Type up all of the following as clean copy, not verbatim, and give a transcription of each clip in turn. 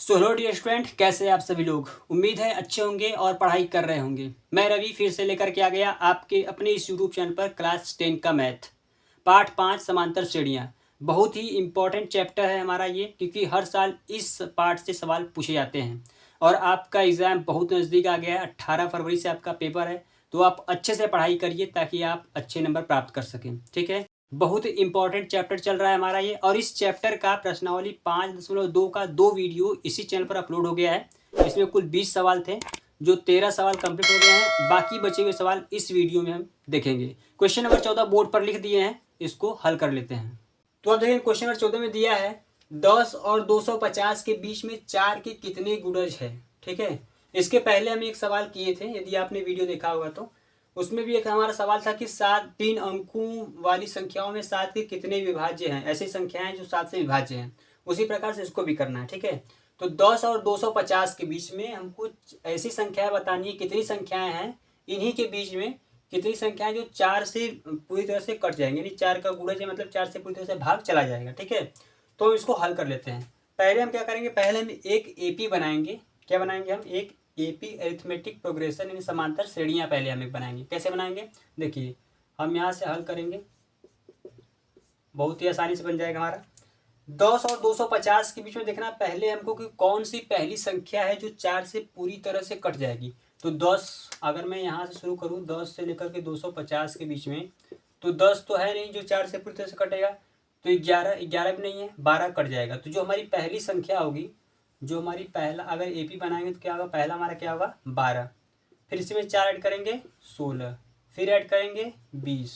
So hello dear student, कैसे हैं आप सभी लोग। उम्मीद है अच्छे होंगे और पढ़ाई कर रहे होंगे। मैं रवि फिर से लेकर के आ गया आपके अपने इस यूट्यूब चैनल पर क्लास 10 का मैथ पार्ट 5 समांतर श्रेणियाँ। बहुत ही इंपॉर्टेंट चैप्टर है हमारा ये, क्योंकि हर साल इस पार्ट से सवाल पूछे जाते हैं और आपका एग्ज़ाम बहुत नज़दीक आ गया है। 18 फरवरी से आपका पेपर है, तो आप अच्छे से पढ़ाई करिए ताकि आप अच्छे नंबर प्राप्त कर सकें। ठीक है, बहुत इंपॉर्टेंट चैप्टर चल रहा है हमारा ये, और इस चैप्टर का प्रश्नावली 5.2 का 2 वीडियो इसी चैनल पर अपलोड हो गया है। इसमें कुल 20 सवाल थे, जो 13 सवाल कंप्लीट हो गए हैं। बाकी बचे हुए सवाल इस वीडियो में हम देखेंगे। क्वेश्चन नंबर 14 बोर्ड पर लिख दिए हैं, इसको हल कर लेते हैं। तो अब देखें, क्वेश्चन नंबर 14 में दिया है 10 और 250 के बीच में 4 के कितने गुणज है। ठीक है, इसके पहले हम एक सवाल किए थे, यदि आपने वीडियो देखा होगा तो उसमें भी एक हमारा सवाल था कि 3 अंकों वाली संख्याओं में 7 के कितने विभाज्य हैं। ऐसी संख्याएं जो 7 से विभाज्य हैं, उसी प्रकार से इसको भी करना है। ठीक है, तो 10 और 250 के बीच में हमको ऐसी संख्याएं बतानी है, कितनी संख्याएं हैं इन्हीं के बीच में, कितनी संख्याएं जो 4 से पूरी तरह से कट जाएंगे, यानी 4 का गुणज है, मतलब 4 से पूरी तरह से भाग चला जाएगा। ठीक है, तो इसको हल कर लेते हैं। पहले हम क्या करेंगे, पहले हम एक एपी बनाएंगे। क्या बनाएंगे हम? एक एपी एरिथमेटिक प्रोग्रेशन यानी समांतर श्रेणियां पहले हम एक बनाएंगे। कैसे बनाएंगे, देखिए हम यहाँ से हल करेंगे, बहुत ही आसानी से बन जाएगा हमारा। 10 और 250 के बीच में देखना पहले हमको कि कौन सी पहली संख्या है जो 4 से पूरी तरह से कट जाएगी। तो 10, अगर मैं यहाँ से शुरू करूँ 10 से लेकर के 250 के बीच में, तो 10 तो है नहीं जो 4 से पूरी तरह से कटेगा, तो 11 भी नहीं है, 12 कट जाएगा। तो जो हमारी पहली संख्या होगी, जो हमारी पहला, अगर एपी बनाएंगे तो क्या होगा, पहला हमारा क्या होगा 12, फिर इसमें 4 ऐड करेंगे 16, फिर ऐड करेंगे 20,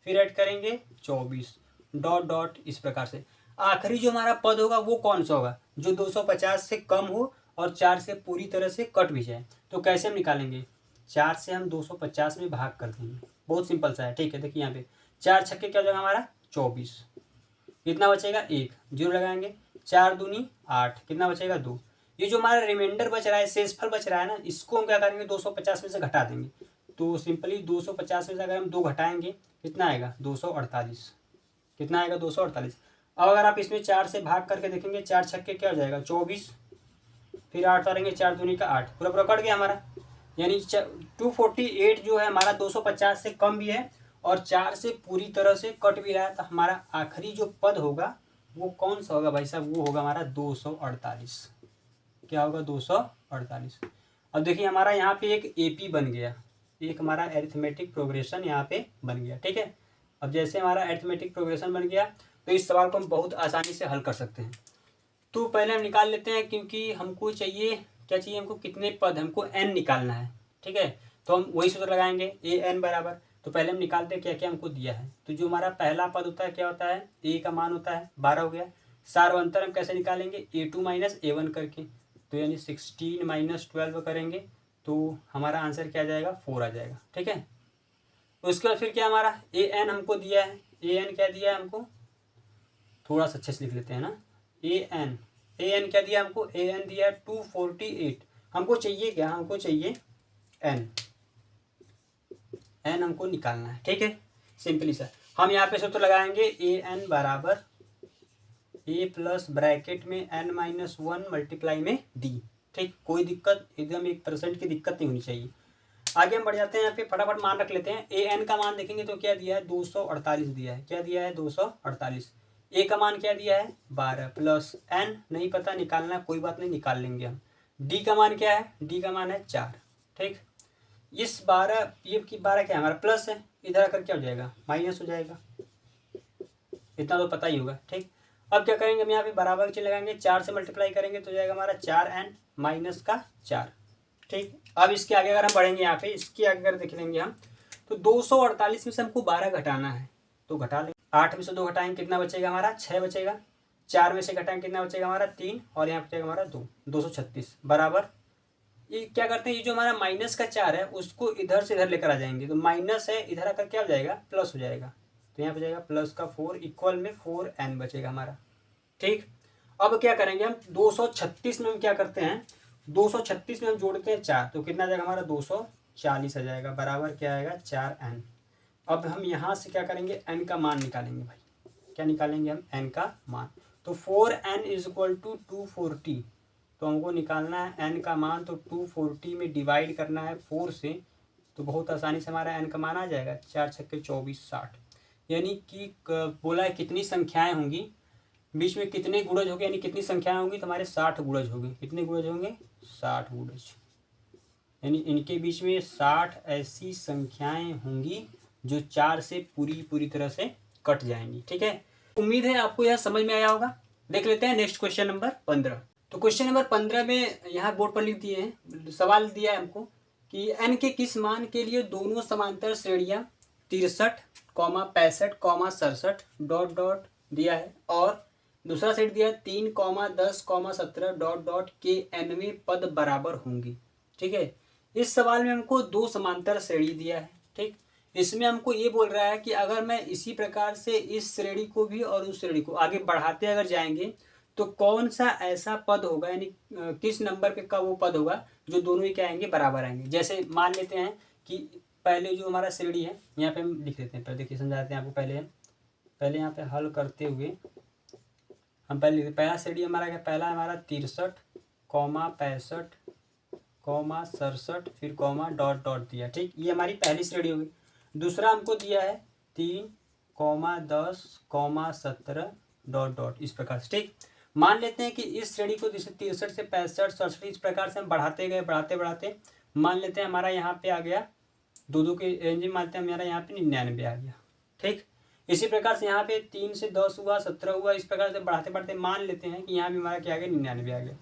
फिर ऐड करेंगे 24, डॉट डॉट इस प्रकार से। आखिरी जो हमारा पद होगा वो कौन सा होगा, जो 250 से कम हो और 4 से पूरी तरह से कट भी जाए। तो कैसे हम निकालेंगे, 4 से हम 250 में भाग कर देंगे, बहुत सिंपल सा है। ठीक है, देखिए यहाँ पे 4 छक्के क्या हो जाएगा हमारा 24, कितना बचेगा 1, जीरो लगाएंगे, 4 दूनी 8, कितना बचेगा 2। ये जो हमारा रिमाइंडर बच रहा है, शेषफल बच रहा है ना, इसको हम क्या करेंगे 250 में से घटा देंगे। तो सिंपली 250 में से अगर हम 2 घटाएंगे कितना आएगा 248, कितना आएगा 248। अब अगर आप इसमें 4 से भाग करके देखेंगे, 4 छक्के क्या हो जाएगा 24, फिर 8 करेंगे, 4 दूनी का 8, पूरा पूरा कट गया हमारा। यानी 248 जो है हमारा 250 से कम भी है और 4 से पूरी तरह से कट भी रहा है। तो हमारा आखिरी जो पद होगा वो कौन सा होगा भाई साहब, वो होगा हमारा 248। क्या होगा 248। अब देखिए हमारा यहाँ पे एक एपी बन गया, एक हमारा एरिथमेटिक प्रोग्रेशन यहाँ पे बन गया। ठीक है, अब जैसे हमारा एरिथमेटिक प्रोग्रेशन बन गया तो इस सवाल को हम बहुत आसानी से हल कर सकते हैं। तो पहले हम निकाल लेते हैं, क्योंकि हमको चाहिए, क्या चाहिए हमको, कितने पद, हमको एन निकालना है। ठीक है, तो हम वही सूत्र लगाएंगे, ए एन बराबर। तो पहले हम निकालते हैं क्या क्या हमको दिया है। तो जो हमारा पहला पद होता है क्या होता है, ए का मान होता है 12 हो गया। सार्वंतर हम कैसे निकालेंगे, A2 माइनस A1 करके, तो यानी 16 माइनस 12 करेंगे तो हमारा आंसर क्या आ जाएगा 4 आ जाएगा। ठीक है, उसके बाद फिर क्या हमारा ए एन हमको दिया है, ए एन क्या दिया है हमको, थोड़ा सा अच्छे से लिख लेते हैं ना। ए एन क्या दिया हमको, ए एन दिया 248। हमको चाहिए क्या, हमको चाहिए एन, एन हमको निकालना है। ठीक है, सिंपली सर हम यहाँ पे सूत्र लगाएंगे, ए एन बराबर ए प्लस ब्रैकेट में एन माइनस 1 मल्टीप्लाई में डी। ठीक, कोई दिक्कत, एकदम 1% की दिक्कत नहीं होनी चाहिए। आगे हम बढ़ जाते हैं, यहाँ पे फटाफट मान रख लेते हैं। ए एन का मान देखेंगे तो क्या दिया है 248 दिया है, क्या दिया है 248। ए का मान क्या दिया है 12 प्लस एन नहीं पता निकालना, कोई बात नहीं निकाल लेंगे हम। डी का मान क्या है, डी का मान है 4। ठीक, इस 12, ये की 12 क्या है हमारा प्लस है, इधर आकर क्या हो जाएगा माइनस हो जाएगा, इतना तो पता ही होगा। ठीक, अब क्या करेंगे हम यहाँ पे बराबर चिन्ह लगाएंगे, 4 से मल्टीप्लाई करेंगे तो जाएगा हमारा 4n माइनस का 4। ठीक, अब इसके आगे अगर हम बढ़ेंगे, यहाँ पे इसके आगे अगर देख लेंगे हम, तो 248 में से हमको 12 घटाना है, तो घटा लेंगे। 8 में से 2 घटाएंगे कितना बचेगा हमारा 6 बचेगा। 4 में से घटाएंगे कितना बचेगा हमारा 3, और यहाँ बचेगा हमारा 2, 236 बराबर। ये क्या करते हैं, ये जो हमारा माइनस का 4 है उसको इधर से इधर लेकर आ जाएंगे, तो माइनस है इधर आकर क्या हो जाएगा प्लस हो जाएगा, तो यहाँ पे जाएगा प्लस का 4 इक्वल में 4n बचेगा हमारा। ठीक, अब क्या करेंगे हम 236 में हम क्या करते हैं, 236 में हम जोड़ते हैं 4, तो कितना आ जाएगा हमारा 240 आ जाएगा, बराबर क्या आएगा 4n। अब हम यहाँ से क्या करेंगे, n का मान निकालेंगे भाई, क्या निकालेंगे हम n का मान। तो 4n इज इक्वल टू 240, तो हमको निकालना है n का मान, तो 240 में डिवाइड करना है 4 से, तो बहुत आसानी से हमारा n का मान आ जाएगा 4 छक्के 24 60। यानी कि बोला है कितनी संख्याएं होंगी, बीच में कितने गुणज होंगे, यानी कितनी संख्याएं होंगी, तो हमारे 60 गुणज होंगे। कितने गुणज होंगे? 60 गुणज। यानी इनके बीच में 60 ऐसी संख्याएं होंगी जो 4 से पूरी तरह से कट जाएंगी। ठीक है, उम्मीद है आपको यह समझ में आया होगा। देख लेते हैं नेक्स्ट क्वेश्चन नंबर 15। तो क्वेश्चन नंबर 15 में यहाँ बोर्ड पर लिख दिए हैं, सवाल दिया है हमको कि n के किस मान के लिए दोनों समांतर श्रेणियां 63, 65, 67 डॉट डॉट दिया है, और दूसरा सेट दिया है 3, 10, 17 डॉट डॉट के nवें पद बराबर होंगी। ठीक है, इस सवाल में हमको दो समांतर श्रेणी दिया है। ठीक, इसमें हमको ये बोल रहा है कि अगर मैं इसी प्रकार से इस श्रेणी को भी और उस श्रेणी को आगे बढ़ाते अगर जाएंगे तो कौन सा ऐसा पद होगा, यानी किस नंबर पे का वो पद होगा जो दोनों ही क्या आएंगे, बराबर आएंगे। जैसे मान लेते हैं कि पहले जो हमारा श्रेणी है, यहाँ पे हम लिख लेते हैं, पहले देखिए समझाते हैं आपको। पहले यहाँ पे हल करते हुए हम पहले पहला श्रेणी हमारा क्या, पहला हमारा 63, 65, 67 फिर कॉमा डॉट डॉट दिया। ठीक, ये हमारी पहली श्रेणी होगी। दूसरा हमको दिया है 3, 10, 17 डॉट डॉट इस प्रकार से। ठीक, मान लेते हैं कि इस श्रेणी को जैसे 63 से 65, 67 इस प्रकार से हम बढ़ाते गए, बढ़ाते मान लेते हैं हमारा यहाँ पे आ गया दो के रेंज में, मानते हैं हमारा यहाँ पे 99 आ गया। ठीक, इसी प्रकार से यहाँ पे 3 से 10 हुआ, 17 हुआ, इस प्रकार से बढ़ाते मान लेते हैं कि यहाँ भी हमारा क्या आ गया, 99 आ गया।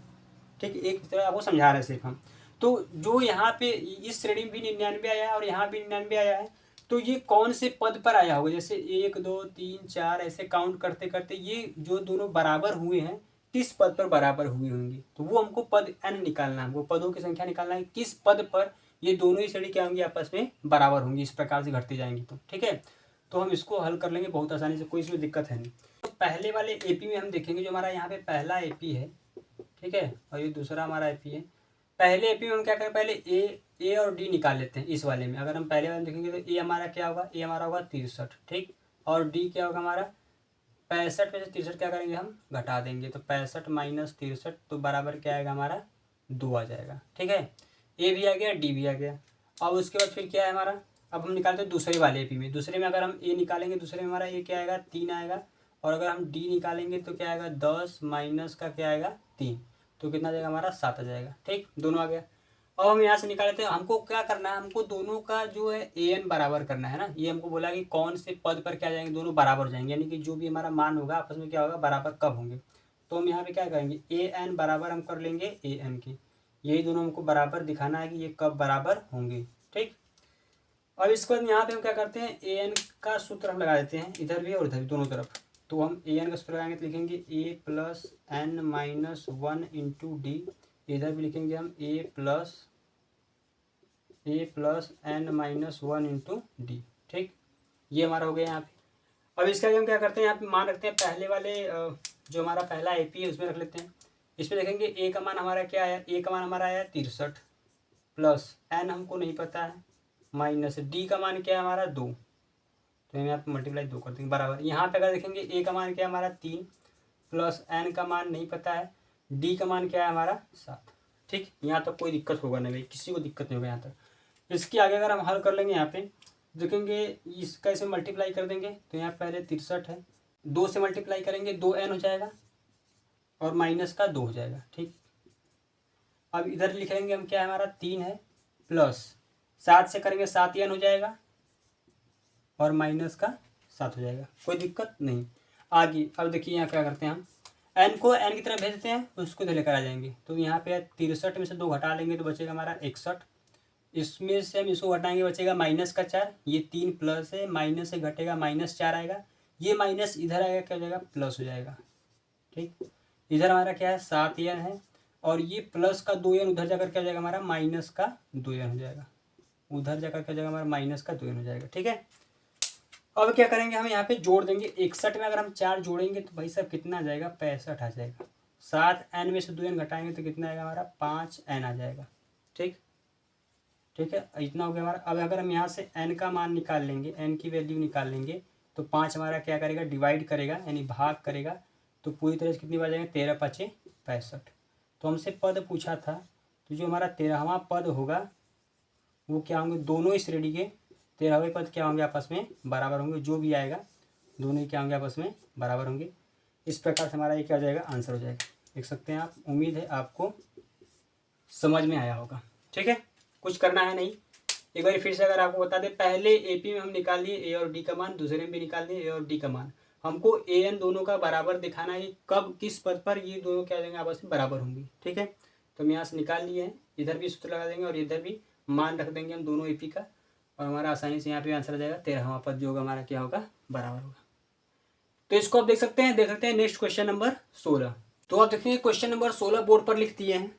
ठीक, एक तरह आपको समझा रहे हैं सिर्फ हम। तो जो यहाँ पे इस श्रेणी में भी 99 आया है और यहाँ भी 99 आया है, तो ये कौन से पद पर आया होगा? जैसे 1, 2, 3, 4 ऐसे काउंट करते करते ये जो दोनों बराबर हुए हैं किस पद पर बराबर हुए होंगे, तो वो हमको पद n निकालना है, वो पदों की संख्या निकालना है किस पद पर ये दोनों ही श्रेणी क्या होंगी, आपस में बराबर होंगी, इस प्रकार से घटती जाएंगी। तो ठीक है, तो हम इसको हल कर लेंगे बहुत आसानी से, कोई इसमें दिक्कत है नहीं। तो पहले वाले एपी में हम देखेंगे, जो हमारा यहाँ पे पहला एपी है, ठीक है, और ये दूसरा हमारा एपी है। पहले एपी में हम क्या करें, पहले ए और डी निकाल लेते हैं। इस वाले में अगर हम पहले वाले देखेंगे तो ए हमारा क्या होगा, ए हमारा होगा 63। ठीक, और डी क्या होगा हमारा 65 में से 63 क्या करेंगे, हम घटा देंगे, तो 65 माइनस 63 तो बराबर क्या आएगा हमारा 2 आ जाएगा। ठीक है, ए भी आ गया, डी भी आ गया। अब उसके बाद फिर क्या है हमारा, अब हम निकालते हैं दूसरे वाले एपी में। दूसरे में अगर हम ए निकालेंगे, दूसरे में हमारा ए क्या आएगा 3 आएगा, और अगर हम डी निकालेंगे तो क्या आएगा 10 माइनस का क्या आएगा 3, तो कितना आ जाएगा हमारा 7 आ जाएगा। ठीक, दोनों आ गया। अब हम यहाँ से निकालते हैं, हमको क्या करना है, हमको दोनों का जो है an बराबर करना है ना। ये हमको बोला कि कौन से पद पर क्या जाएंगे, दोनों बराबर जाएंगे, यानी कि जो भी हमारा मान होगा आपस में क्या होगा, बराबर कब होंगे। तो हम यहाँ पे क्या करेंगे, an बराबर हम कर लेंगे an की, यही दोनों हमको बराबर दिखाना है कि ये कब बराबर होंगे। ठीक, अब इसके बाद यहाँ पे हम क्या करते हैं, an का सूत्र हम लगा देते हैं, इधर भी और इधर भी दोनों तरफ। तो हम an का सूत्र लगाएंगे तो लिखेंगे a plus n minus 1 into D, इधर भी लिखेंगे हम a plus n minus 1 into D. ठीक, ये हमारा हो गया यहाँ पे। अब इसका हम क्या करते हैं, यहाँ पे मान रखते हैं पहले वाले जो हमारा पहला एपी है उसमें रख लेते हैं। इसमें देखेंगे ए का मान हमारा क्या आया, ए का मान हमारा आया 63 प्लस n हमको नहीं पता है, माइनस डी का मान क्या है हमारा 2, तो हम यहाँ पे मल्टीप्लाई 2 कर देंगे बराबर। यहाँ पे अगर देखेंगे ए का मान क्या है हमारा 3 प्लस n का मान नहीं पता है, डी का मान क्या है हमारा 7। ठीक, यहाँ तक कोई दिक्कत होगा नहीं भाई, किसी को दिक्कत नहीं होगा यहाँ तक। इसके आगे अगर हम हल कर लेंगे, यहाँ पे देखेंगे इसका इसे मल्टीप्लाई कर देंगे, तो यहाँ पहले 63 है, 2 से मल्टीप्लाई करेंगे 2n हो जाएगा और माइनस का 2 हो जाएगा। ठीक, अब इधर लिख लेंगे हम क्या है हमारा 3 है, प्लस 7 से करेंगे 7n हो जाएगा और माइनस का 7 हो जाएगा, कोई दिक्कत नहीं। आगे अब देखिए यहाँ क्या करते हैं, हम n को n की तरफ भेज देते हैं, उसको इधर लेकर आ जाएंगे। तो यहाँ पे 63 में से 2 घटा लेंगे तो बचेगा हमारा 61, इसमें से हम इसको घटाएंगे बचेगा माइनस का 4, ये 3 प्लस है, माइनस से घटेगा माइनस 4 आएगा, ये माइनस इधर आएगा क्या हो जाएगा प्लस हो जाएगा। ठीक, इधर हमारा क्या है 7n है, और ये प्लस का 2n उधर जाकर क्या हो जाएगा हमारा माइनस का 2n हो जाएगा, उधर जाकर क्या हो जाएगा हमारा माइनस का 2n हो जाएगा। ठीक है, अब क्या करेंगे, हम यहाँ पे जोड़ देंगे 61 में अगर हम 4 जोड़ेंगे तो भाई साहब कितना आ जाएगा 65 आ जाएगा। 7n में से 2n घटाएंगे तो कितना आएगा हमारा 5n आ जाएगा। ठीक, ठीक है, इतना हो गया हमारा। अब अगर हम यहाँ से n का मान निकाल लेंगे, n की वैल्यू निकाल लेंगे, तो 5 हमारा क्या करेगा डिवाइड करेगा, यानी भाग करेगा, तो पूरी तरह से कितनी बार जाएगा 13 × 5 = 65। तो हमसे पद पूछा था, तो जो हमारा 13वां पद होगा वो क्या होंगे, दोनों ही श्रेणी के 13वें पद क्या होंगे, आपस में बराबर होंगे। जो भी आएगा दोनों ही क्या होंगे, आपस में बराबर होंगे। इस प्रकार से हमारा ये क्या हो जाएगा, आंसर हो जाएगा। देख सकते हैं आप। उम्मीद है आपको समझ में आया होगा। ठीक है, कुछ करना है नहीं। एक बार फिर से अगर आपको बता दें, पहले एपी में हम निकाल लिए ए और डी का मान, दूसरे में भी निकाल लिए ए और डी का मान। हमको ए एन दोनों का बराबर दिखाना है, कब किस पद पर ये दोनों क्या हो जाएंगे, आपस में बराबर होंगी। ठीक है, तो हम यहाँ से निकाल लिए हैं, इधर भी सूत्र लगा देंगे और इधर भी मान रख देंगे हम दोनों एपी का, और हमारा आसानी से यहाँ पे आंसर आ जाएगा। 13वां पद जो होगा हमारा क्या होगा, बराबर होगा। तो इसको आप देख सकते हैं। देख सकते हैं नेक्स्ट क्वेश्चन नंबर 16। तो आप देखेंगे क्वेश्चन नंबर 16 बोर्ड पर लिख दिए हैं।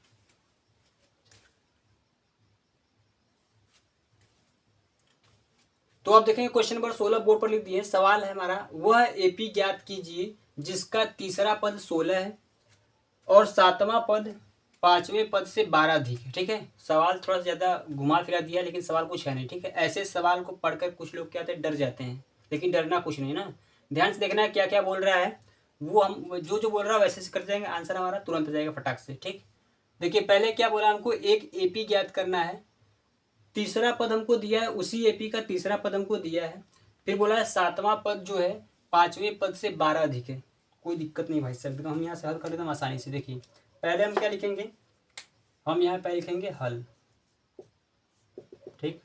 तो आप देखेंगे क्वेश्चन नंबर 16 बोर्ड पर लिख दिए हैं। सवाल है हमारा, वह एपी ज्ञात कीजिए जिसका तीसरा पद 16 है और सातवां पद 5वें पद से 12 अधिक है। ठीक है, सवाल थोड़ा सा ज़्यादा घुमा फिरा दिया, लेकिन सवाल कुछ है नहीं। ठीक है, ऐसे सवाल को पढ़कर कुछ लोग क्या होते हैं, डर जाते हैं, लेकिन डरना कुछ नहीं ना। ध्यान से देखना है क्या क्या बोल रहा है, वो हम जो जो बोल रहा है वैसे से कर जाएंगे, आंसर हमारा तुरंत आ जाएगा फटाक से। ठीक, देखिए पहले क्या बोला, हमको एक एपी ज्ञात करना है, तीसरा पद हमको दिया है, उसी एपी का तीसरा पद हमको दिया है। फिर बोला है सातवां पद जो है 5वें पद से 12 अधिक है। कोई दिक्कत नहीं भाई साहब, तो हम यहाँ से हल कर लेते हैं आसानी से। देखिए पहले हम क्या लिखेंगे, हम यहाँ पे लिखेंगे हल। ठीक,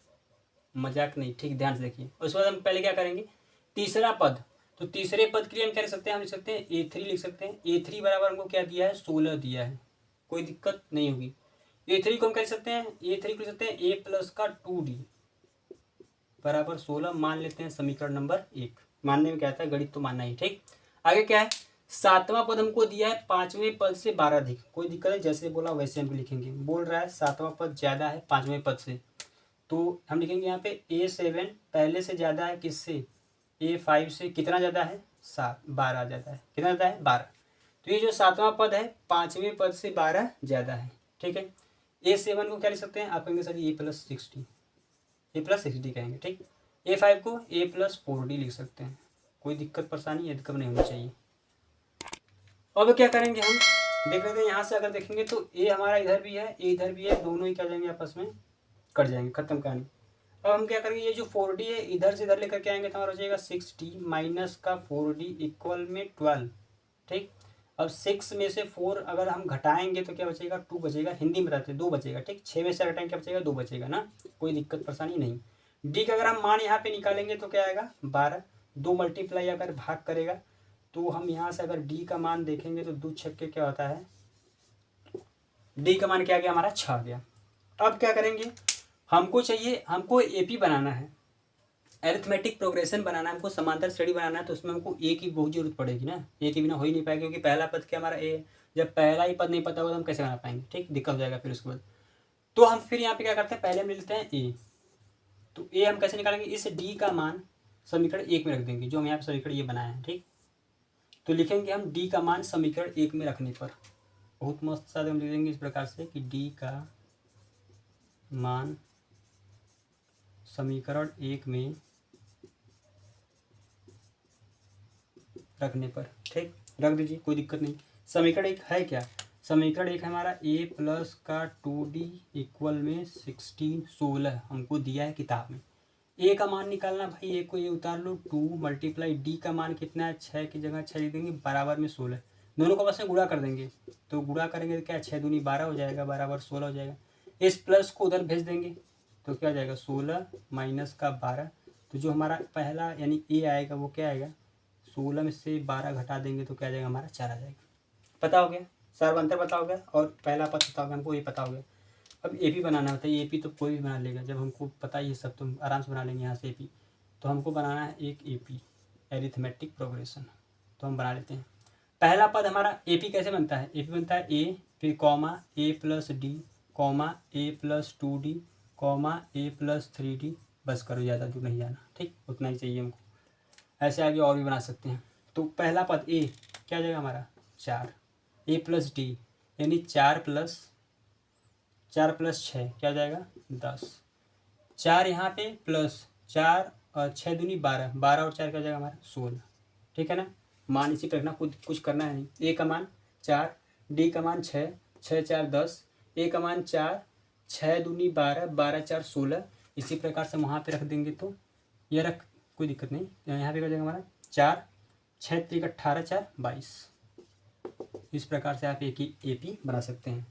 मजाक नहीं, ठीक ध्यान से देखिए। उसके बाद हम पहले क्या करेंगे, तीसरा पद, तो तीसरे पद के लिए हम क्या लिख सकते हैं, हम लिख सकते हैं A3 लिख सकते हैं। A3 बराबर हमको क्या दिया है, 16 दिया है, कोई दिक्कत नहीं होगी। A3 को हम क्या लिख सकते हैं, A3 को लिख सकते हैं A प्लस का 2D बराबर 16 मान लेते हैं, समीकरण नंबर 1। मानने में क्या आता है, गणित तो मानना ही। ठीक, आगे क्या है, सातवां पद हमको दिया है 5वें पद से 12 अधिक। कोई दिक्कत है, जैसे बोला वैसे हम लिखेंगे। बोल रहा है सातवां पद ज़्यादा है 5वें पद से, तो हम लिखेंगे यहाँ पे A7 पहले से ज़्यादा है किससे, A5 से। कितना ज़्यादा है, 12 ज़्यादा है। कितना ज़्यादा है, 12। तो ये जो सातवां पद है 5वें पद से 12 ज़्यादा है। ठीक है, A7 को क्या लिख सकते हैं, आप कहेंगे सर A+60, A+60 कहेंगे। ठीक, A5 को A+4D लिख सकते हैं। कोई दिक्कत परेशानी दिक्कत नहीं होनी चाहिए। अब क्या करेंगे, हम देख लेते हैं यहाँ से। अगर देखेंगे तो A हमारा इधर भी है, A इधर भी है, दोनों ही क्या जाएंगे, आपस में कट जाएंगे, खत्म कहानी। अब हम क्या करेंगे, ये जो 4D है इधर से इधर लेकर के आएंगे तो हमारा हो जाएगा 6D माइनस का 4D इक्वल में 12। ठीक, अब 6 में से 4 अगर हम घटाएंगे तो क्या बचेगा, 2 बचेगा। हिंदी में बताते 2 बचेगा। ठीक, 6 में से घटाएंगे क्या बचेगा, 2 बचेगा ना, कोई दिक्कत परेशानी नहीं। डी का अगर हम मान यहाँ पे निकालेंगे तो क्या आएगा, 12। 2 मल्टीप्लाई अगर भाग करेगा तो हम यहाँ से अगर डी का मान देखेंगे तो 2 छक्के क्या होता है, डी का मान क्या आ गया हमारा, 6 आ गया। अब क्या करेंगे, हमको चाहिए, हमको एपी बनाना है, एरिथमेटिक प्रोग्रेशन बनाना है, हमको समांतर श्रेणी बनाना है। तो उसमें हमको ए की बहुत जरूरत पड़ेगी ना, ए के बिना हो ही नहीं पाएगा, क्योंकि पहला पद क्या हमारा ए है। जब पहला ही पद नहीं पता होगा तो हम कैसे बना पाएंगे। ठीक, दिक्कत हो जाएगा फिर उसके बाद। तो हम फिर यहाँ पे क्या करते हैं, पहले हम लेते हैं ए। तो ए हम कैसे निकालेंगे, इस डी का मान समीकरण 1 में रख देंगे, जो हम यहाँ पे समीकरण ये बनाए हैं। ठीक, तो लिखेंगे हम डी का मान समीकरण 1 में रखने पर बहुत मस्त साथ हम लिख देंगे इस प्रकार से कि डी का मान समीकरण 1 में रखने पर। ठीक, रख दीजिए, कोई दिक्कत नहीं। समीकरण 1 है क्या, समीकरण 1 है हमारा A प्लस का 2D इक्वल में 16 हमको दिया है किताब में। ए का मान निकालना भाई, ए को ये उतार लो, 2 मल्टीप्लाई डी का मान कितना है, 6 की जगह 6 लिख देंगे, बराबर में 16। दोनों को बस में गुणा कर देंगे, तो गुणा करेंगे तो क्या, 6 दूनी 12 हो जाएगा, बराबर 16 हो जाएगा। इस प्लस को उधर भेज देंगे तो क्या हो जाएगा, 16 माइनस का 12। तो जो हमारा पहला यानी ए आएगा वो क्या आएगा, 16 में से 12 घटा देंगे तो क्या आ जाएगा हमारा, 4 आ जाएगा। पता हो गया, सर्वांतर पता हो गया और पहला पद पता हो गया, हमको ये पता हो गया। अब एपी बनाना होता है, एपी तो कोई भी बना लेगा, जब हमको पता ही है सब तो हम आराम से बना लेंगे यहाँ से एपी। तो हमको बनाना है एक एपी, एरिथमेटिक प्रोग्रेशन। तो हम बना लेते हैं। पहला पद हमारा एपी कैसे बनता है, एपी बनता है ए, फिर कॉमा ए प्लस डी, कॉमा ए प्लस 2D, कॉमा ए प्लस 3D। बस करो, ज़्यादा दूर नहीं जाना। ठीक, उतना ही चाहिए हमको। ऐसे आगे और भी बना सकते हैं। तो पहला पद ए क्या हो जाएगा हमारा, 4, ए प्लस डी यानी 4 प्लस 6 क्या हो जाएगा, 10। 4 यहाँ पे प्लस 4 और 6 दूनी 12, 12 और 4 क्या हो जाएगा हमारा, 16। ठीक है ना, मान इसी पर रखना, कुछ करना है नहीं। ए का मान 4, डी का मान 6 6 4 10, ए का मान 4, 6 दूनी 12, 12 4 16। इसी प्रकार से हम वहाँ पे रख देंगे तो ये रख, कोई दिक्कत नहीं, यहाँ पे कर जाएगा हमारा 4, 6 3 18 4 22। इस प्रकार से आप एक ही एपी बना सकते हैं।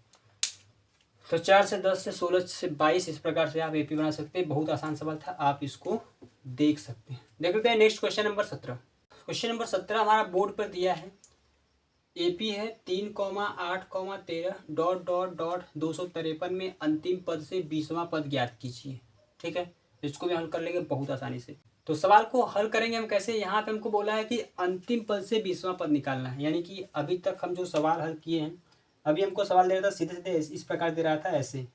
तो 4 से 10 से 16 से 22 इस प्रकार से आप एपी बना सकते हैं। बहुत आसान सवाल था, आप इसको देख सकते हैं। देख लेते हैं next question number 17। Question number 17 हमारा बोर्ड पर दिया है, एपी है 3,8,13 डॉट डॉट डॉट 253 में अंतिम पद से 20वां पद ज्ञात कीजिए। ठीक है, इसको भी हल कर लेंगे बहुत आसानी से। तो सवाल को हल करेंगे हम कैसे, यहाँ पे हमको बोला है कि अंतिम पद से 20वां पद निकालना है, यानी कि अभी तक हम जो सवाल हल किए हैं, अभी हमको सवाल दे रहा था सीधे सीधे इस प्रकार दे रहा था ऐसे।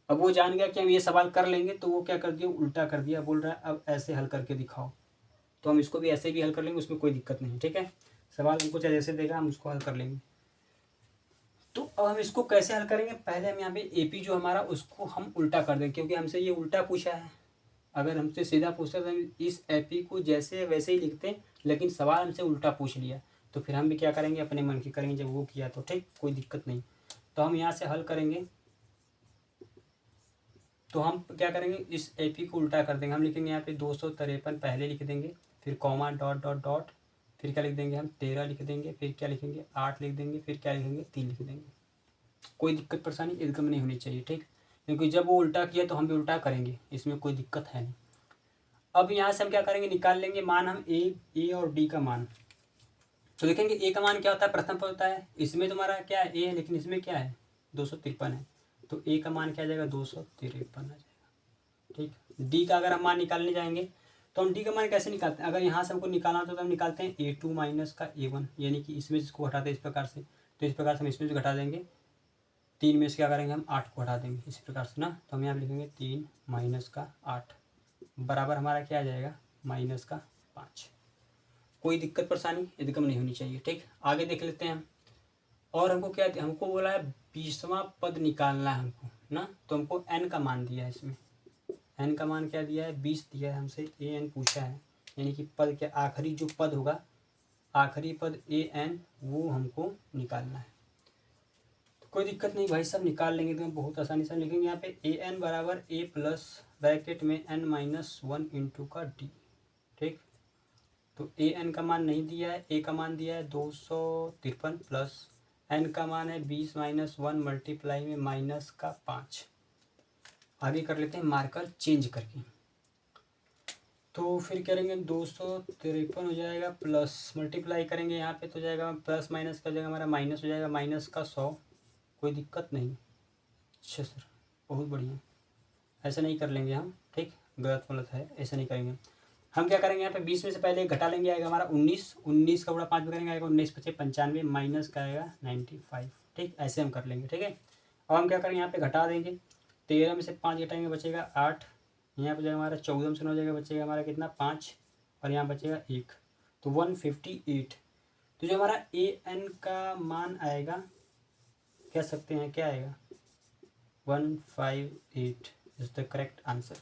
अब वो जान गया कि हम ये सवाल कर लेंगे, तो वो क्या कर दिया, उल्टा कर दिया, बोल रहा है अब ऐसे हल करके दिखाओ। तो हम इसको भी ऐसे भी हल कर लेंगे, उसमें कोई दिक्कत नहीं। ठीक है, सवाल हमको चाहे जैसे देगा हम उसको हल कर लेंगे। तो अब हम इसको कैसे हल करेंगे, पहले हम यहाँ पे एपी जो हमारा उसको हम उल्टा कर देंगे, क्योंकि हमसे ये उल्टा पूछा है। अगर हमसे सीधा पूछता तो हम इस एपी को जैसे वैसे ही लिखते, लेकिन सवाल हमसे उल्टा पूछ लिया, तो फिर हम भी क्या करेंगे, अपने मन की करेंगे जब वो किया तो। ठीक, कोई दिक्कत नहीं। तो हम यहाँ से हल करेंगे, तो हम क्या करेंगे, इस एपी को उल्टा कर देंगे। हम लिखेंगे यहाँ पे 253 पहले लिख देंगे, फिर कॉमा डॉट डॉट डॉट, फिर क्या लिख देंगे हम 13 लिख देंगे, फिर क्या लिखेंगे 8 लिख देंगे, फिर क्या लिखेंगे 3 लिख देंगे। कोई दिक्कत परेशानी एकदम नहीं होनी चाहिए। ठीक, क्योंकि जब वो उल्टा किया तो हम भी उल्टा करेंगे, इसमें कोई दिक्कत है नहीं। अब यहाँ से हम क्या करेंगे, निकाल लेंगे मान हम ए और डी का मान। तो देखेंगे ए का मान क्या होता है, प्रथम पद होता है। इसमें तुम्हारा क्या है, ए है, लेकिन इसमें क्या है 253 है, तो ए का मान क्या आ जाएगा 253 आ जाएगा। ठीक, डी का अगर हम मान निकालने जाएंगे तो हम डी का मान कैसे निकालते हैं, अगर यहाँ से हमको निकालना होता है तो हम निकालते हैं A2 माइनस का A1, यानी कि इसमें इसको हटाते हैं इस प्रकार से। तो इस प्रकार से हम इसमें से घटा देंगे, 3 में से क्या करेंगे हम 8 को हटा देंगे इसी प्रकार से ना। तो हम यहाँ लिखेंगे 3 माइनस का 8 बराबर हमारा क्या आ जाएगा, माइनस का 5। कोई दिक्कत परेशानी एकदम नहीं होनी चाहिए। ठीक, आगे देख लेते हैं हम। और हमको क्या, हमको बोला है 20वां पद निकालना है हमको ना, तो हमको n का मान दिया है इसमें। n का मान क्या दिया है, 20 दिया है हमसे, an पूछा है, यानी कि पद के आखिरी जो पद होगा, आखिरी पद an, वो हमको निकालना है। तो कोई दिक्कत नहीं भाई, सब निकाल लेंगे तो हम बहुत आसानी से लिखेंगे। यहाँ पे an बराबर a प्लस ब्रैकेट में n माइनस 1 इंटू का d। ठीक, तो an का मान नहीं दिया है, a का मान दिया है 253 प्लस n का मान है 20 माइनस 1 मल्टीप्लाई में माइनस का 5। आगे कर लेते हैं मार्कर चेंज करके। तो फिर करेंगे 253 हो जाएगा, प्लस मल्टीप्लाई करेंगे यहाँ पे तो जाएगा प्लस माइनस का जाएगा हमारा माइनस हो जाएगा, माइनस का 100। कोई दिक्कत नहीं, अच्छा सर बहुत बढ़िया, ऐसा नहीं कर लेंगे हम। ठीक, गलत है, ऐसा नहीं करेंगे हम। क्या करेंगे यहाँ पे 20 में से पहले घटा लेंगे, आएगा हमारा 19, 19 का बड़ा 5 में करेंगे आएगा 19 पचे 95 माइनस का आएगा 95। ठीक, ऐसे हम कर लेंगे। ठीक है, अब हम क्या करेंगे, यहाँ पे घटा देंगे, 13 में से 5 घटाएंगे बचेगा 8, यहाँ पे जाएगा हमारा 14 में से 9 जाएगा बचेगा हमारा कितना 5, और यहाँ बचेगा 1, तो 158। तो जो हमारा an का मान आएगा, कह सकते हैं क्या आएगा 158 इज द करेक्ट आंसर।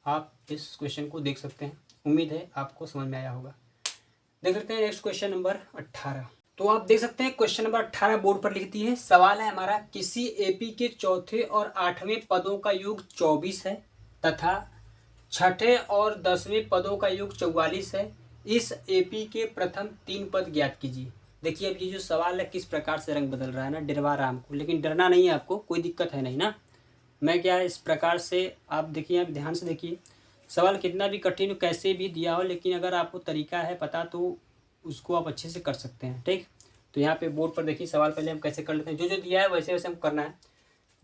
आप इस क्वेश्चन को देख सकते हैं, उम्मीद है आपको समझ में आया होगा। देख सकते हैं नेक्स्ट क्वेश्चन नंबर 18। तो आप देख सकते हैं क्वेश्चन नंबर 18 बोर्ड पर लिखती है। सवाल है हमारा, किसी एपी के चौथे और 8वें पदों का योग 24 है तथा छठे और 10वें पदों का योग 44 है। इस एपी के प्रथम 3 पद ज्ञात कीजिए। देखिए अब ये जो सवाल है किस प्रकार से रंग बदल रहा है ना, डरवा रहा है हमको, लेकिन डरना नहीं है आपको, कोई दिक्कत है नहीं ना। मैं क्या इस प्रकार से आप देखिए, आप ध्यान से देखिए, सवाल कितना भी कठिन कैसे भी दिया हो, लेकिन अगर आपको तरीका है पता तो उसको आप अच्छे से कर सकते हैं। ठीक, तो यहाँ पे बोर्ड पर देखिए सवाल पहले हम कैसे कर लेते हैं, जो जो दिया है वैसे वैसे हमको करना है,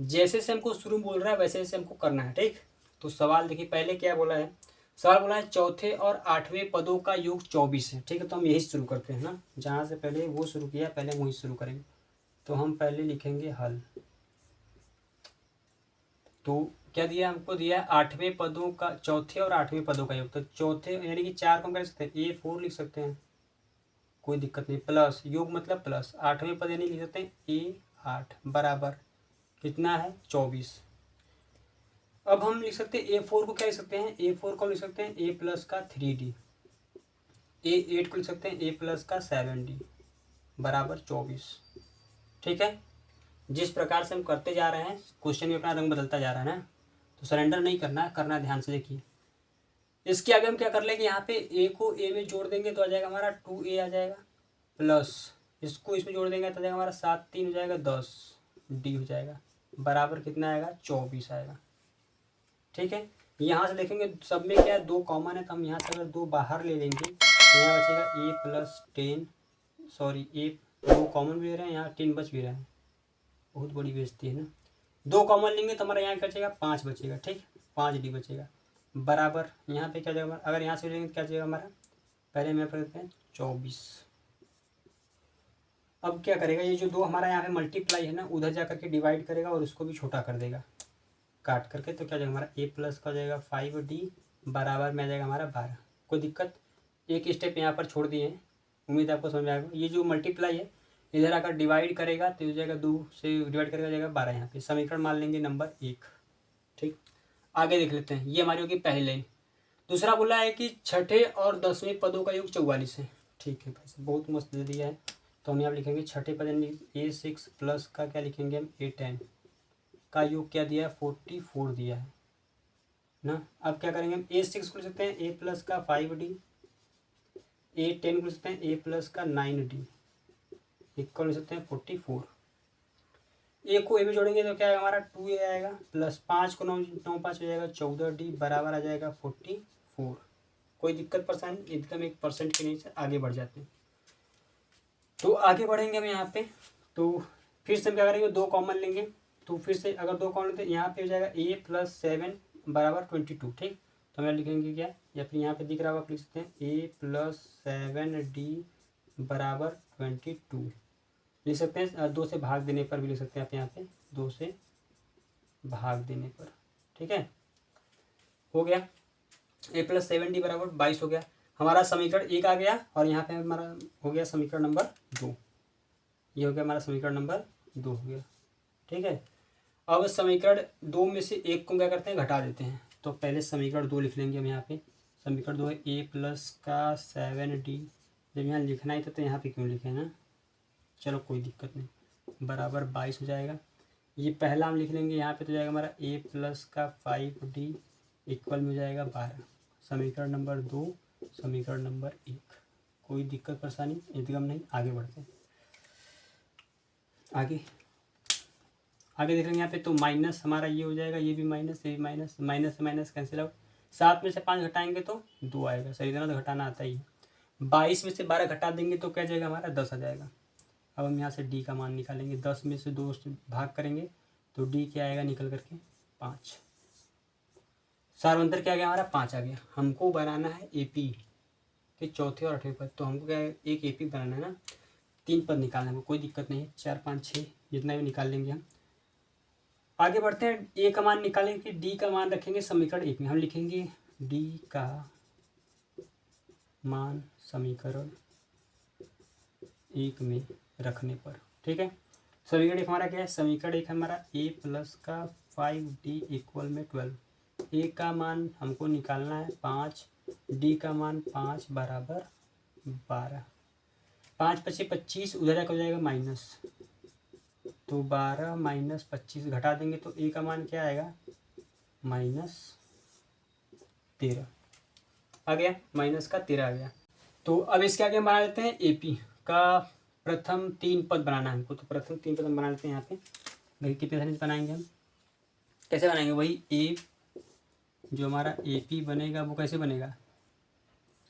जैसे से हमको शुरू बोल रहा है वैसे वैसे हमको करना है। ठीक, तो सवाल देखिए पहले क्या बोला है, सवाल बोला है चौथे और 8वें पदों का योग 24 है। ठीक है, तो हम यही शुरू करते हैं ना, जहाँ से पहले वो शुरू किया पहले हम वही शुरू करेंगे। तो हम पहले लिखेंगे हल। तो क्या दिया हमको, दिया 8वें पदों का, चौथे और 8वें पदों का योग। तो चौथे यानी कि 4 को हम कर सकते हैं A4 लिख सकते हैं, कोई दिक्कत नहीं, प्लस योग मतलब प्लस 8वें पद यानी लिख सकते हैं A8 बराबर कितना है 24। अब हम लिख सकते हैं A4 को क्या लिख सकते हैं, A4 को लिख सकते हैं A प्लस का 3D, A8 को लिख सकते हैं A प्लस का 7D बराबर 24। ठीक है, जिस प्रकार से हम करते जा रहे हैं क्वेश्चन में अपना रंग बदलता जा रहा है ना, तो सरेंडर नहीं करना, करना ध्यान से देखिए। इसके आगे हम क्या कर लेंगे, यहाँ पे ए को ए में जोड़ देंगे तो आ जाएगा हमारा 2a आ जाएगा, प्लस इसको इसमें जोड़ देंगे तो आ जाएगा हमारा 7 3 हो जाएगा 10 डी हो जाएगा, बराबर कितना आएगा 24 आएगा। ठीक है, यहाँ से देखेंगे सब में क्या है, 2 कॉमन है, तो हम यहाँ से अगर 2 बाहर ले लेंगे तो यहाँ बचेगा ए प्लस 10, सॉरी ए 2 कॉमन भी ले रहे हैं, यहाँ 10 बच भी रहे हैं, बहुत बड़ी बेइज्जती है ना। 2 कॉमन लेंगे तो हमारा यहाँ क्या बचेगा 5 बचेगा, ठीक 5 डी बचेगा, बराबर यहाँ पे क्या जाएगा, अगर यहाँ से लेंगे तो क्या जाएगा हमारा, पहले हम यहाँ पर करते हैं 24। अब क्या करेगा, ये जो 2 हमारा यहाँ पे मल्टीप्लाई है ना, उधर जा करके डिवाइड करेगा और उसको भी छोटा कर देगा काट करके, तो क्या जाएगा हमारा ए प्लस का जाएगा 5d, बराबर में आ जाएगा हमारा 12। कोई दिक्कत, एक स्टेप यहाँ पर छोड़ दिए हैं, उम्मीद आपको समझ में आएगा। ये जो मल्टीप्लाई है इधर आकर डिवाइड करेगा तो हो जाएगा 2 से डिवाइड करेगा जाएगा 12, यहाँ पे समीकरण मान लेंगे नंबर 1। ठीक, आगे देख लेते हैं, ये हमारी होगी पहली लाइन। दूसरा बोला है कि छठे और 10वें पदों का योग 44 है। ठीक है भाई, बहुत मस्त दे दिया है, तो हम यहाँ लिखेंगे छठे पद a6 प्लस का क्या लिखेंगे हम a10 का योग क्या दिया है 44 दिया है ना। अब क्या करेंगे हम a6 को लिख सकते हैं a प्लस का 5d, a10 को लिख सकते हैं a प्लस का 9d, इक्वल लिख सकते हैं 44। ए को ए में जोड़ेंगे तो क्या है हमारा 2a आएगा, प्लस 5 को 9 9 5 हो जाएगा 14d, बराबर आ जाएगा 44। कोई दिक्कत परेशानी, एकदम 1% के नीचे आगे बढ़ जाते हैं। तो आगे बढ़ेंगे हम यहाँ पे, तो फिर से हम क्या करेंगे 2 कॉमन लेंगे, तो फिर से अगर 2 कॉमन लेते यहाँ पे हो जाएगा a प्लस 7 बराबर 22। ठीक, तो हम लिखेंगे क्या, या फिर यहाँ पे दिख रहा होगा आप लिख सकते हैं a प्लस 7d बराबर 22 लिख सकते हैं। 2 से भाग देने पर भी लिख सकते हैं आप यहाँ पे, 2 से भाग देने पर। ठीक है, हो गया a प्लस 7d बराबर 22 हो गया, हमारा समीकरण 1 आ गया, और यहाँ पे हमारा हो गया समीकरण नंबर 2। ये हो गया हमारा समीकरण नंबर 2 हो गया। ठीक है, अब समीकरण 2 में से 1 को क्या करते हैं घटा देते हैं, तो पहले समीकरण 2 लिख लेंगे हम यहाँ पे। समीकरण 2 है a प्लस का 7d, जब यहाँ लिखना ही था तो यहाँ पे क्यों लिखे ना, चलो कोई दिक्कत नहीं, बराबर 22 हो जाएगा। ये पहला हम लिख लेंगे यहाँ पे, तो जाएगा हमारा a प्लस का 5d इक्वल में हो जाएगा 12। समीकरण नंबर 2 समीकरण नंबर 1, कोई दिक्कत परेशानी एकदम नहीं। आगे बढ़ते हैं, आगे देख लेंगे यहाँ पे, तो माइनस हमारा ये हो जाएगा, ये भी माइनस, ये भी माइनस, माइनस से माइनस कैंसिल आउट, 7 में से 5 घटाएंगे तो 2 आएगा, सही तरह तो घटाना आता ही है। 22 में से 12 घटा देंगे तो क्या जाएगा हमारा 10 आ जाएगा। अब हम यहाँ से डी का मान निकालेंगे, 10 में से 2 से भाग करेंगे तो डी क्या आएगा निकल करके 5, सार्वंतर क्या आ गया हमारा 5 आ गया। हमको बनाना है एपी के चौथे और 8वें पद, तो हमको क्या है एक एपी बनाना है ना, 3 पद निकालना है, कोई दिक्कत नहीं है, 4 5 6 जितना भी निकाल लेंगे हम। आगे बढ़ते हैं, ए का मान निकालेंगे, डी का मान रखेंगे समीकरण 1 में, हम लिखेंगे डी का मान समीकरण 1 में रखने पर। ठीक है, समीकरण 1 हमारा क्या है, समीकरण 1 हमारा a प्लस का 5d इक्वल में 12, a का मान हमको निकालना है 5, d का मान 5 बराबर 12, 5 पचे 25, उधर जाकर हो जाएगा माइनस, तो 12 माइनस 25 घटा देंगे तो a का मान क्या आएगा -13 आ गया, माइनस का 13 आ गया। तो अब इसके आगे हम बना लेते हैं एपी का प्रथम 3 पद बनाना है हमको, तो प्रथम 3 पद हम बना लेते हैं यहाँ पे। भाई कितने सारे बनाएंगे हम, कैसे बनाएंगे, वही ए जो हमारा एपी बनेगा वो कैसे बनेगा,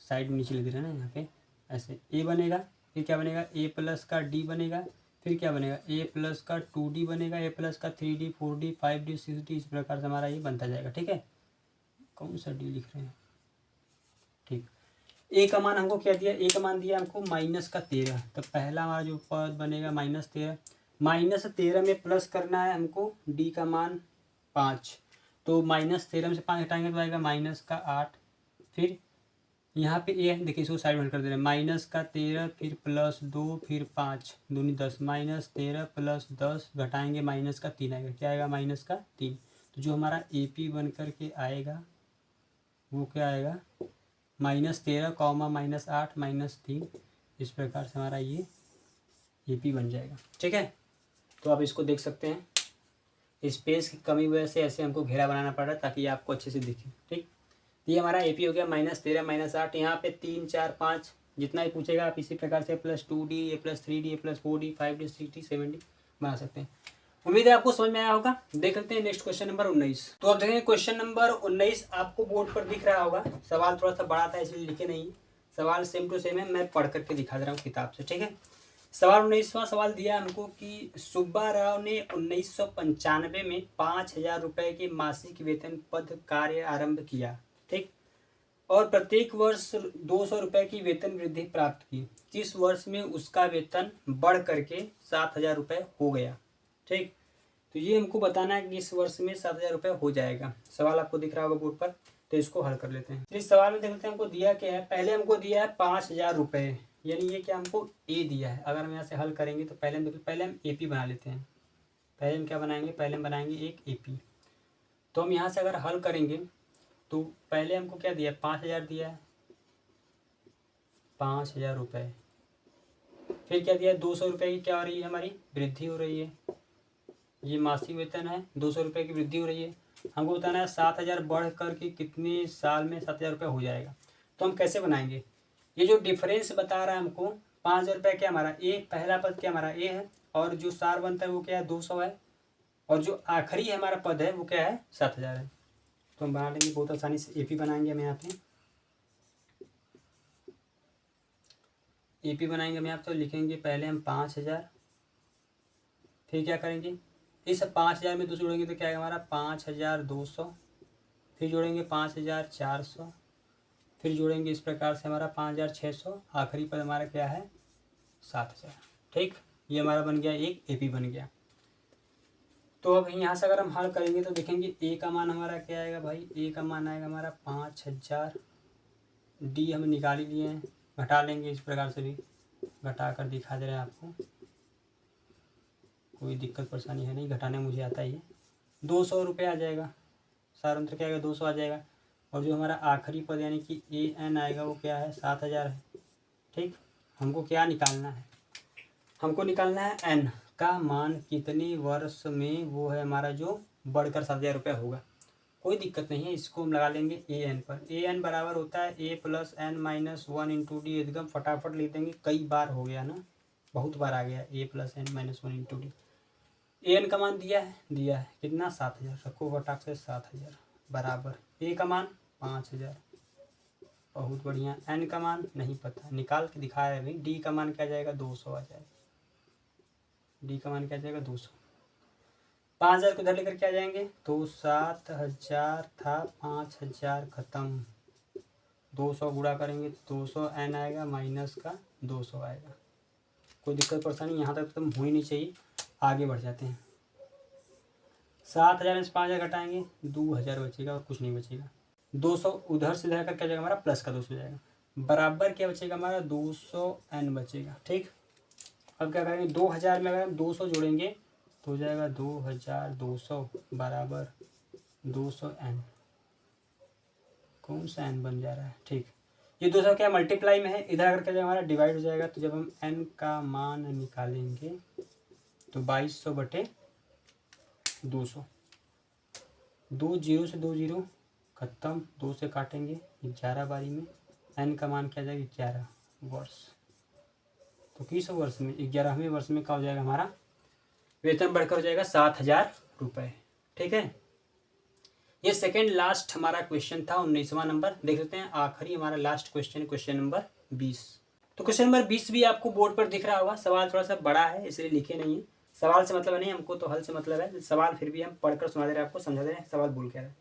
साइड में नीचे लिख दे रहे हैं ना यहाँ पे, ऐसे ए बनेगा, फिर क्या बनेगा ए प्लस का डी बनेगा, फिर क्या बनेगा ए प्लस का 2d बनेगा, ए प्लस का 3d 4d 5d 6d, इस प्रकार से हमारा ये बनता जाएगा। ठीक है, कौन सा डी लिख रहे हैं, ठीक। ए का मान हमको क्या दिया, ए का मान दिया हमको -13, तो पहला हमारा जो पद बनेगा -13, -13 में प्लस करना है हमको डी का मान 5, तो -13 में से 5 हटाएंगे तो आएगा -8, फिर यहाँ पे ए देखिए इसको साइड में कर दे रहे हैं, -13 फिर +2 फिर 5 दूनी 10, -13 + 10 घटाएंगे -3 आएगा, क्या आएगा -3। तो जो हमारा ए पी बन कर के आएगा वो क्या आएगा -13, -8 -3, इस प्रकार से हमारा ये ए पी बन जाएगा। ठीक है, तो आप इसको देख सकते हैं। स्पेस की कमी वजह से ऐसे हमको घेरा बनाना पड़ रहा है ताकि आपको अच्छे से दिखे। ठीक, ये हमारा AP हो गया -13 -8। यहाँ पे 3 4 5 जितना ही पूछेगा आप इसी प्रकार से +2D +3D +4D 5D 6D 7D बना सकते हैं। उम्मीद है आपको समझ में आया होगा। देख लेते हैं नेक्स्ट क्वेश्चन नंबर 19। तो अब देखेंगे क्वेश्चन नंबर 19 आपको बोर्ड पर दिख रहा होगा। सवाल थोड़ा सा बड़ा था इसलिए लिखे नहीं, सवाल सेम टू सेम है, मैं पढ़ करके दिखा दे रहा हूँ किताब से। ठीक है, सवाल 19वां सवाल दिया हमको कि सुब्बा राव ने 1995 में 5,000 रुपये के मासिक वेतन पद कार्य आरंभ किया। ठीक, और प्रत्येक वर्ष 200 रुपये की वेतन वृद्धि प्राप्त की। किस वर्ष में उसका वेतन बढ़ करके 7,000 रुपये हो गया। ठीक, तो ये हमको बताना है कि इस वर्ष में 7,000 रुपये हो जाएगा। सवाल आपको दिख रहा होगा बोर्ड पर, तो इसको हल कर लेते हैं। इस सवाल में देखते हैं हमको दिया क्या है। पहले हमको दिया है 5,000 रुपये, यानी ये क्या हमको ए दिया है। अगर हम यहाँ से हल करेंगे तो पहले हम AP बना लेते हैं। पहले हम क्या बनाएंगे, पहले हम बनाएंगे एक AP। तो हम यहाँ से अगर हल करेंगे तो पहले हमको क्या दिया है, 5,000 दिया है, 5,000 रुपये। फिर क्या दिया है, 200 रुपये की क्या हो रही है, हमारी वृद्धि हो रही है। ये मासिक वेतन है, 200 रुपये की वृद्धि हो रही है। हमको बताना है 7,000 बढ़ कर के कितने साल में 7,000 रुपये हो जाएगा। तो हम कैसे बनाएंगे, ये जो डिफरेंस बता रहा है हमको 5,000 रुपये क्या हमारा ए, पहला पद क्या हमारा ए है, और जो सार बनता है वो क्या है 200 है, और जो आखिरी हमारा पद है वो क्या है 7,000 है। तो हम बना लेंगे बहुत आसानी से। AP बनाएंगे हम यहाँ पे, AP बनाएंगे हम यहाँ पे। तो लिखेंगे पहले हम 5,000, फिर क्या करेंगे, इस 5,000 में 200 जोड़ेंगे तो क्या है हमारा 5,200, फिर जोड़ेंगे 5,400, फिर जोड़ेंगे इस प्रकार से हमारा 5,600, आखिरी पद हमारा क्या है 7,000। ठीक, ये हमारा बन गया एक AP बन गया। तो अब यहाँ से अगर हम हल करेंगे तो देखेंगे ए का मान हमारा क्या आएगा भाई, ए का मान आएगा हमारा 5,000। D हम निकाल ही लिए हैं, घटा लेंगे इस प्रकार से भी, घटा कर दिखा दे रहे हैं आपको, कोई दिक्कत परेशानी है नहीं, घटाने मुझे आता ही है। 200 रुपये आ जाएगा, सार अंतर क्या आएगा 200 आ जाएगा। और जो हमारा आखिरी पद यानी कि AN आएगा वो क्या है 7,000 है। ठीक, हमको क्या निकालना है, हमको निकालना है N का मान कितने वर्ष में वो है हमारा जो बढ़कर 7,000 रुपये होगा। कोई दिक्कत नहीं है, इसको हम लगा लेंगे AN पर। AN बराबर होता है A + N - 1 × D। एकदम फटाफट लिख देंगे, कई बार हो गया ना, बहुत बार आ गया A + N - 1 × D। AN का मान दिया है कितना 7,000, रखो फटाक से 7,000 बराबर A का मान 5,000। बहुत बढ़िया। N का मान नहीं पता, निकाल के दिखा रहे भाई। D का मान क्या जाएगा 200 आ जाएगा, D का मान क्या जाएगा 200। 5,000 को इधर लेकर क्या जाएंगे तो 7,000 था, 5,000 खत्म, 200 गुणा करेंगे तो 200 N आएगा माइनस का 200 आएगा। कोई दिक्कत परेशानी यहाँ तक तो होनी नहीं चाहिए, आगे बढ़ जाते हैं। 7,000 में से 5,000 घटाएंगे 2,000 बचेगा और कुछ नहीं बचेगा। 200 उधर से जाकर क्या जाएगा हमारा प्लस का 200 जाएगा, बराबर क्या बचेगा हमारा 200 N बचेगा। ठीक, अब क्या करेंगे 2,000 में अगर हम 200 जोड़ेंगे तो हो जाएगा 2,200 बराबर 200 N। कौन सा N बन जा रहा है। ठीक, ये 200 क्या मल्टीप्लाई में है, इधर अगर क्या जाएगा हमारा डिवाइड हो जाएगा। तो जब हम N का मान निकालेंगे तो 2200/200, 2 0 से 2 0 खत्म, 2 से काटेंगे 11 बारी में। N का मान क्या जाएगा 11 वर्ष। तो किस वर्ष में 11वें वर्ष में क्या हो जाएगा हमारा वेतन बढ़कर हो जाएगा 7,000 रुपये। ठीक है, ये सेकेंड लास्ट हमारा क्वेश्चन था 19वां नंबर। देख लेते हैं आखिरी हमारा लास्ट क्वेश्चन, क्वेश्चन नंबर 20। तो क्वेश्चन नंबर 20 भी आपको बोर्ड पर दिख रहा होगा। सवाल थोड़ा सा बड़ा है इसलिए लिखे नहीं है, सवाल से मतलब नहीं हमको, तो हल से मतलब है। सवाल फिर भी हम पढ़कर सुना दे रहे हैं आपको, समझा दे रहे हैं सवाल बोल क्या है।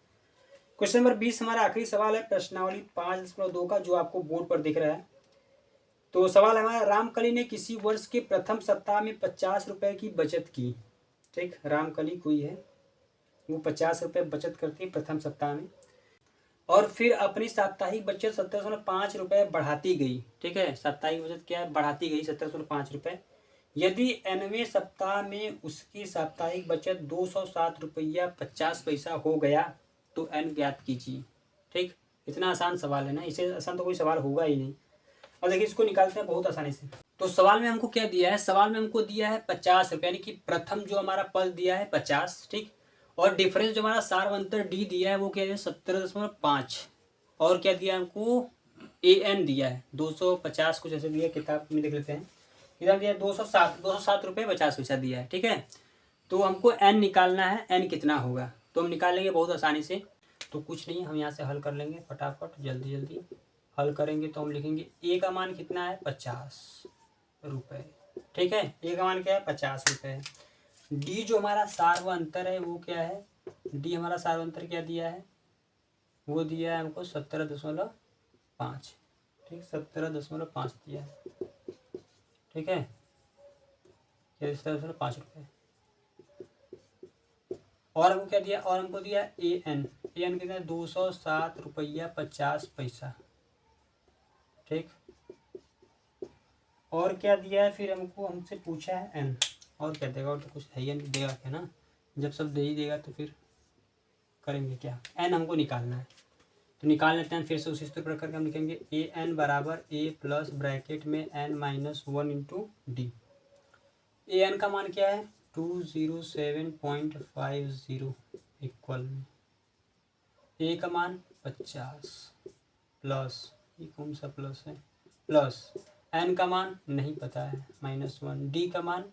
क्वेश्चन नंबर 20 हमारा आखिरी सवाल है प्रश्नावली 5.2 का, जो आपको बोर्ड पर दिख रहा है। तो सवाल हमारा, रामकली ने किसी वर्ष के प्रथम सप्ताह में 50 रुपये की बचत की। ठीक, रामकली कोई है, वो 50 रुपये बचत करती है प्रथम सप्ताह में, और फिर अपनी साप्ताहिक बचत 1705 रुपये बढ़ाती गई। ठीक है, साप्ताहिक बचत क्या है बढ़ाती गई 1705 रुपये। यदि 9वें सप्ताह में उसकी साप्ताहिक बचत 207 रुपया 50 पैसा हो गया तो N ज्ञात कीजिए। ठीक, इतना आसान सवाल है ना, इससे आसान तो कोई सवाल होगा ही नहीं। और देखिए इसको निकालते हैं बहुत आसानी से। तो सवाल में हमको क्या दिया है, सवाल में हमको दिया है 50 रुपये, यानी कि प्रथम जो हमारा पद दिया है 50, ठीक। और डिफरेंस जो हमारा सार्वंतर डी दिया है वो क्या है 17.5। और क्या दिया हमको, ए एन दिया है 250 कुछ ऐसे दिया, किताब में देख लेते हैं। कितना दिया है 207 रुपये 50 पैसा दिया है, ठीक है। तो हमको एन निकालना है, एन कितना होगा तो हम निकाल लेंगे बहुत आसानी से। तो कुछ नहीं, हम यहाँ से हल कर लेंगे फटाफट, जल्दी जल्दी हल करेंगे। तो हम लिखेंगे ए का मान कितना है 50 रुपये, ठीक है। ए का मान क्या है 50 रुपये। डी जो हमारा सार्वंतर है वो क्या है, डी हमारा सार्वंतर क्या दिया है, वो दिया है हमको 17.5, ठीक, 17.5 दिया है, ठीक है। 17.5 रुपये। और हमको क्या दिया, और हमको दिया ए एन कितना है 207 रुपया 50 पैसा, ठीक। और क्या दिया है फिर हमको, हमसे पूछा है एन, और क्या देगा, और तो कुछ है ही नहीं, देगा क्या ना, जब सब दे ही देगा तो फिर करेंगे क्या। एन हमको निकालना है तो निकाल लेते हैं फिर से उसी सूत्र करके हम लिखेंगे ए एन बराबर ए प्लस ब्रैकेट में N minus 1 into D. A N का मान क्या है 207.50 इक्वल में ए का मान 50 प्लस, ये कौन सा प्लस है, प्लस एन का मान नहीं पता है -1, डी का मान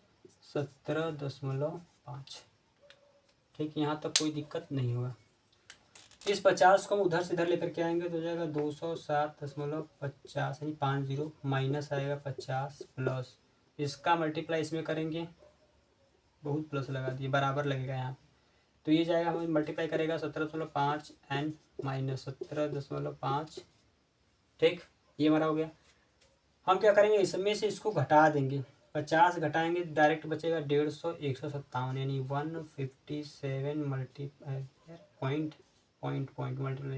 17.5, ठीक। यहाँ तक कोई दिक्कत नहीं होगा। इस 50 को हम उधर से इधर लेकर के आएंगे तो हो जाएगा 207.50 यानी 50 माइनस आएगा 50 प्लस इसका मल्टीप्लाई इसमें करेंगे, बहुत प्लस लगा दिए, बराबर लगेगा यहाँ तो ये जाएगा, हमें मल्टीप्लाई करेगा 17.5 एन माइनस 17.5, ठीक। ये हमारा हो गया। हम क्या करेंगे, इसमें से इसको घटा देंगे, 50 घटाएंगे डायरेक्ट बचेगा 150, 157 यानी 157 मल्टीप्लाई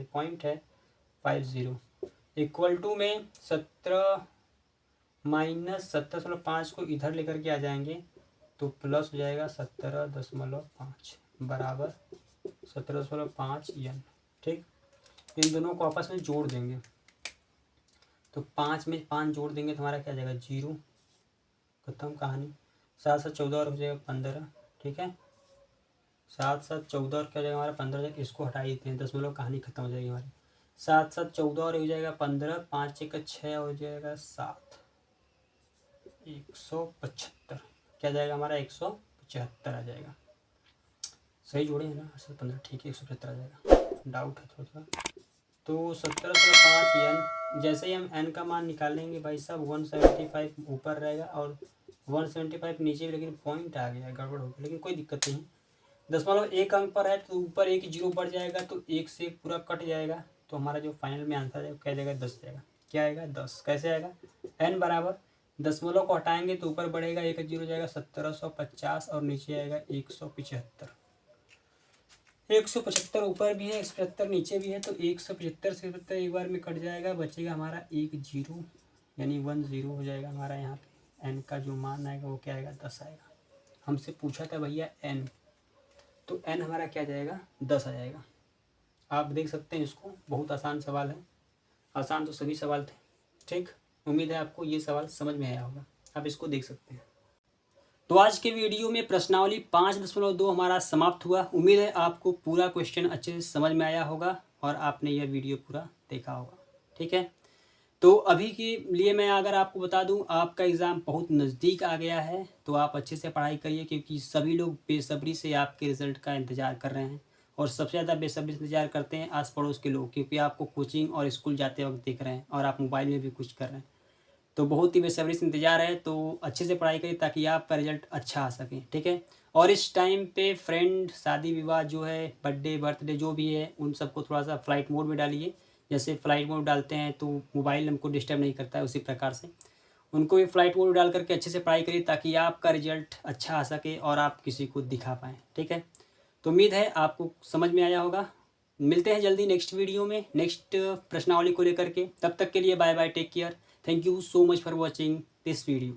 पॉइंट है 50 इक्वल टू में 17 माइनस 17.5 को इधर लेकर के आ जाएंगे तो प्लस हो जाएगा 17.5 बराबर 17.5 एन, ठीक। इन दोनों को आपस में जोड़ देंगे तो 5 में 5 जोड़ देंगे तो हमारा क्या जाएगा 0, खत्म कहानी। 7 7 14 और हो जाएगा 15, ठीक है। 7 7 14 और क्या हो जाएगा हमारा 15, इसको हटा देते हैं, दशमलव कहानी खत्म हो जाएगी हमारी। 7 7 14 और हो जाएगा 15, 5 1 6 हो जाएगा 7, 175 क्या जाएगा हमारा 175 आ जाएगा। सही जोड़े हैं ना 15, ठीक है 175 आ जाएगा, डाउट है थोड़ा सा। तो 17.5 एन, जैसे ही हम एन का मान निकालेंगे भाई साहब 175 ऊपर रहेगा और 175 नीचे, लेकिन पॉइंट आ गया, गड़बड़ हो गया, लेकिन कोई दिक्कत नहीं। दशमलव एक अंक पर है तो ऊपर एक 0 बढ़ जाएगा तो एक से एक पूरा कट जाएगा तो हमारा जो फाइनल में आंसर है क्या जाएगा 10 जाएगा। क्या आएगा 10, कैसे आएगा, एन बराबर दशमलव को हटाएंगे तो ऊपर बढ़ेगा एक 0 जाएगा 1750 और नीचे आएगा 175। 175 ऊपर भी है 175 नीचे भी है तो 175 से 75 एक बार में कट जाएगा, बचेगा हमारा 1 0 यानी 1 0 हो जाएगा हमारा। यहाँ पे एन का जो मान आएगा वो क्या आएगा 10 आएगा। हमसे पूछा था भैया एन, तो एन हमारा क्या जाएगा 10 आ जाएगा। आप देख सकते हैं इसको, बहुत आसान सवाल है, आसान तो सभी सवाल थे, ठीक। उम्मीद है आपको ये सवाल समझ में आया होगा, आप इसको देख सकते हैं। तो आज के वीडियो में प्रश्नावली 5.2 हमारा समाप्त हुआ। उम्मीद है आपको पूरा क्वेश्चन अच्छे से समझ में आया होगा और आपने यह वीडियो पूरा देखा होगा, ठीक है। तो अभी के लिए मैं अगर आपको बता दूं, आपका एग्ज़ाम बहुत नज़दीक आ गया है तो आप अच्छे से पढ़ाई करिए, क्योंकि सभी लोग बेसब्री से आपके रिज़ल्ट का इंतज़ार कर रहे हैं और सबसे ज़्यादा बेसब्री से इंतज़ार करते हैं आस पड़ोस के लोग, क्योंकि आपको कोचिंग और स्कूल जाते वक्त देख रहे हैं और आप मोबाइल में भी कुछ कर रहे हैं। तो बहुत ही बेसब्री से इंतज़ार है, तो अच्छे से पढ़ाई करिए ताकि आपका रिजल्ट अच्छा आ सके, ठीक है। और इस टाइम पे फ्रेंड, शादी विवाह जो है, बर्थडे जो भी है, उन सबको थोड़ा सा फ्लाइट मोड में डालिए। जैसे फ्लाइट मोड डालते हैं तो मोबाइल हमको डिस्टर्ब नहीं करता है, उसी प्रकार से उनको भी फ्लाइट मोड डाल करके अच्छे से पढ़ाई करिए ताकि आपका रिजल्ट अच्छा आ सके और आप किसी को दिखा पाएँ, ठीक है। तो उम्मीद है आपको समझ में आया होगा। मिलते हैं जल्दी नेक्स्ट वीडियो में नेक्स्ट प्रश्नावली को लेकर के। तब तक के लिए bye bye, take care, thank you so much for watching this video.